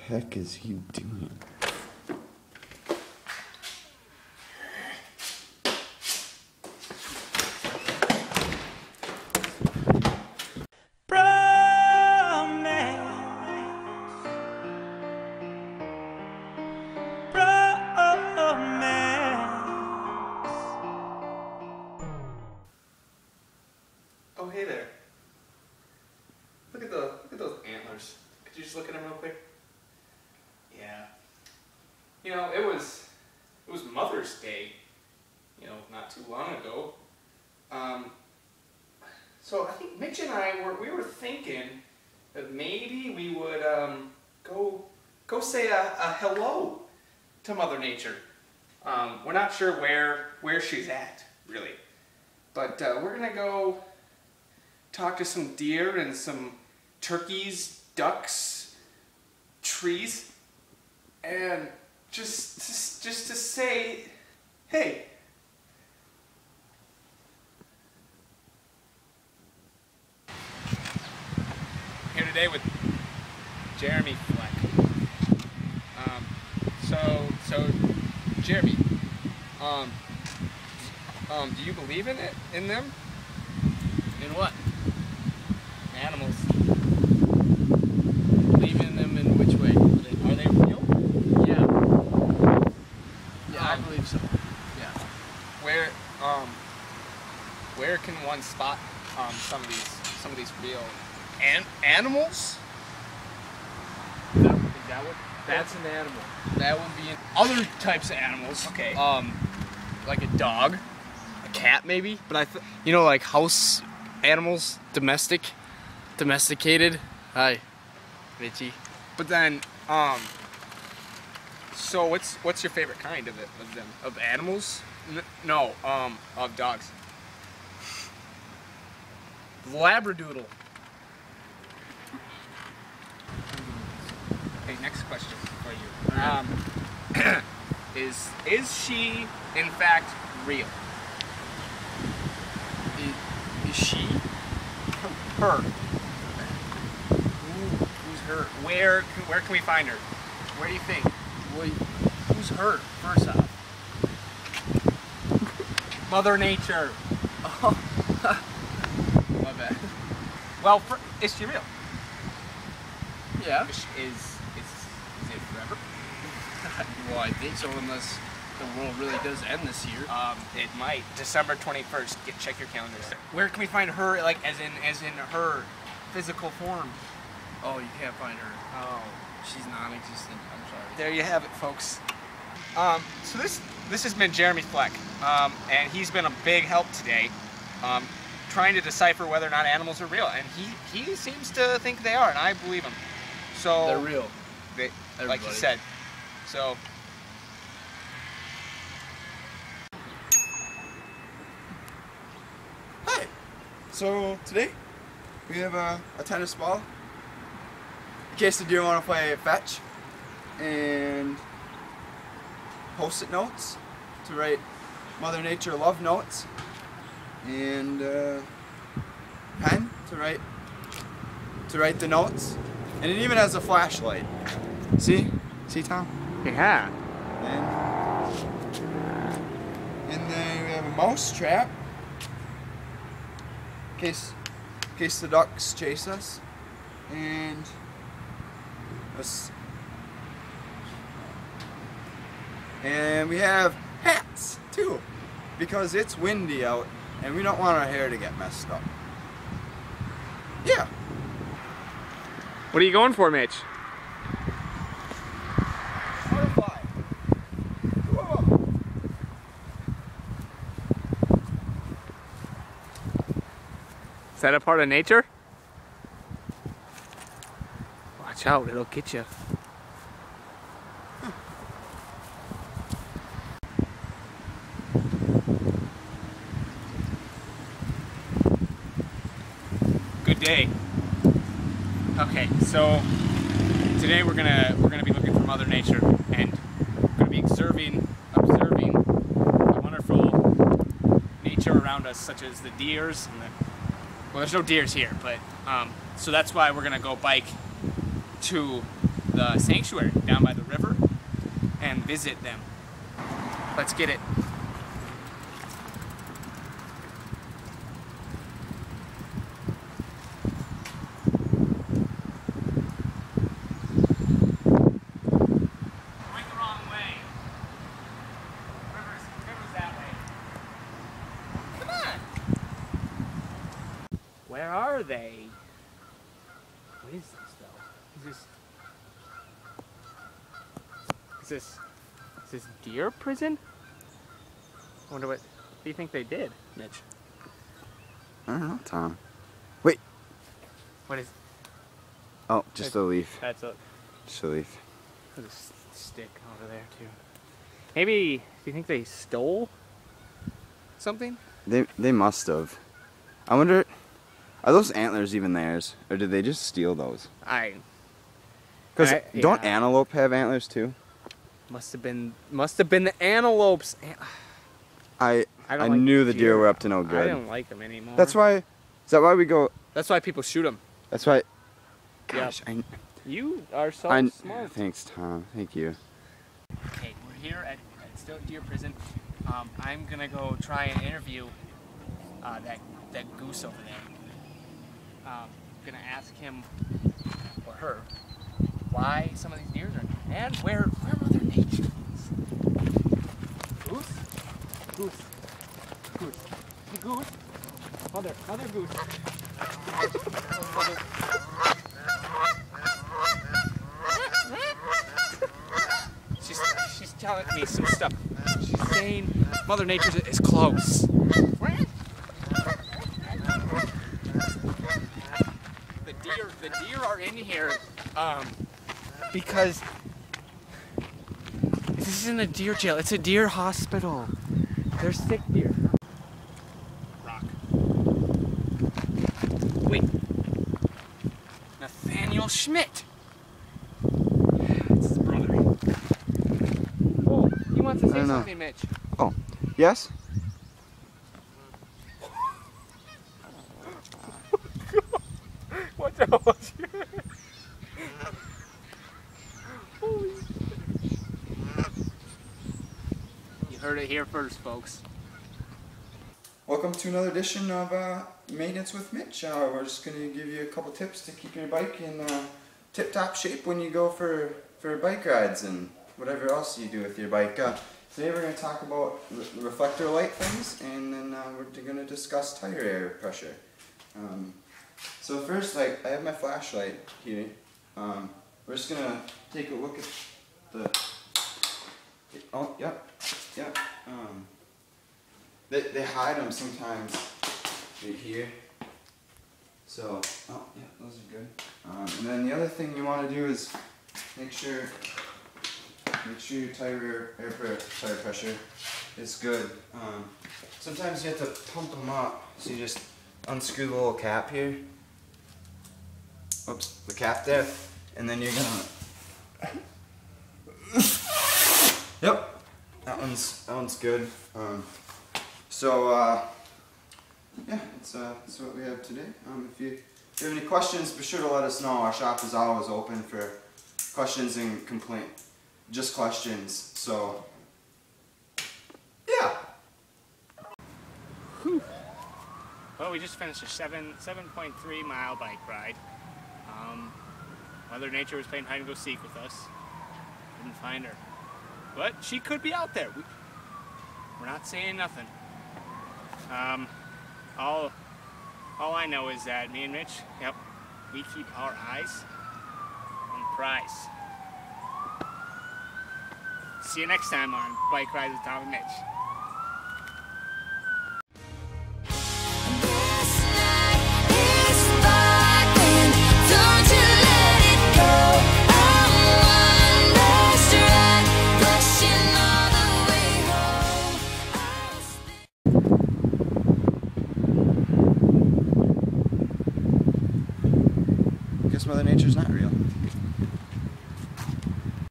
heck is he doing? Oh, hey there. Look at those antlers. Could you just look at them real quick? Yeah. You know, it was Mother's Day, you know, not too long ago. So I think Mitch and I were thinking that maybe we would go say a hello to Mother Nature. We're not sure where she's at, really. But we're gonna go talk to some deer and some turkeys, ducks, trees, and just to say, hey. Here today with Jeremy Fleck. So Jeremy, do you believe in them? In what? Animals. Believe in them in which way? Are they real? Yeah. Yeah, I believe so. Yeah. Where can one spot some of these real Animals? Is that what? That's an animal. That would be other types of animals. Okay. Like a dog, a cat maybe. But you know, like house animals, domesticated. Hi, Mitchy. But then, so what's your favorite kind of them? Of animals? No, of dogs. Labradoodle. Okay, next question for you. Is she in fact real? Is she? Her. Who's her? Where can we find her? Where do you think? Who's her? First off. Mother Nature. Oh. My bad. Well, is she real? Yeah. Is it forever? Well, I think so, unless the world really does end this year. It might. December 21st. Check your calendars. Where can we find her? Like, as in her physical form. Oh, you can't find her. Oh, she's non-existent. I'm sorry. There you have it, folks. So this has been Jeremy Fleck, and he's been a big help today, trying to decipher whether or not animals are real. And he seems to think they are, and I believe him. So They're real. Like he said. So. Hi! So today we have a tennis ball in case the deer want to play fetch, and post-it notes to write Mother Nature love notes, and pen to write the notes, and it even has a flashlight. See Tom? Yeah. And then we have a mouse trap in case the ducks chase us, and we have hats too, because it's windy out and we don't want our hair to get messed up. Yeah. What are you going for, Mitch? Butterfly. Whoa. Is that a part of nature? Watch out, it'll get you. Good day. Okay, so today we're gonna be looking for Mother Nature, and we're gonna be observing the wonderful nature around us, such as the deers and well, there's no deers here, but so that's why we're gonna go bike to the sanctuary down by the river and visit them. Let's get it. Going the wrong way. River's that way. Come on. Where are they? What is this though? Is this deer prison? I wonder what do you think they did, Mitch? I don't know, Tom. Wait. What is? Oh, just a leaf. That's a. Just a leaf. There's a stick over there too. Maybe. Do you think they stole something? They must have. I wonder. Are those antlers even theirs, or did they just steal those? Because don't antelope have antlers too? Must have been the antelopes. I like knew the deer were up to no I good. don't like them anymore. That's why. Is that why we go? That's why people shoot them. That's why. Gosh, Yep. You are so smart. Thanks, Tom. Thank you. Okay, we're here at still at deer prison. I'm gonna go try and interview that goose over there. I'm gonna ask him or her why some of these deer are and where Mother Nature is. Goose? Goose. Goose. Hey, goose. Mother goose. She's telling me some stuff. She's saying Mother Nature is close. The deer are in here because this isn't a deer jail, it's a deer hospital. They're sick deer. Rock. Wait. Nathaniel Schmidt. It's his brother. Oh, he wants to say something, Mitch. Oh, yes? What the hell was Holy shit. You heard it here first, folks. Welcome to another edition of Maintenance with Mitch. We're just going to give you a couple tips to keep your bike in tip-top shape when you go for bike rides and whatever else you do with your bike. Today we're going to talk about the reflector light things, and then we're going to discuss tire air pressure. So first, I have my flashlight here. We're just going to take a look at the... Oh, yep. They hide them sometimes right here. So, oh yeah, those are good. And then the other thing you want to do is make sure your tire pressure is good. Sometimes you have to pump them up. So you just unscrew the little cap here. Oops, the cap there, and then you're gonna. Yep, that one's good. Yeah, that's what we have today. If you have any questions, be sure to let us know. Our shop is always open for questions and just questions. So, yeah. Whew. Well, we just finished a 7.3 mile bike ride. Mother Nature was playing hide and go seek with us. Didn't find her, but she could be out there. We're not saying nothing. All I know is that me and Mitch, yep, we keep our eyes on the prize. See you next time on Bike Rides with Tom and Mitch. Guess Mother Nature's not real.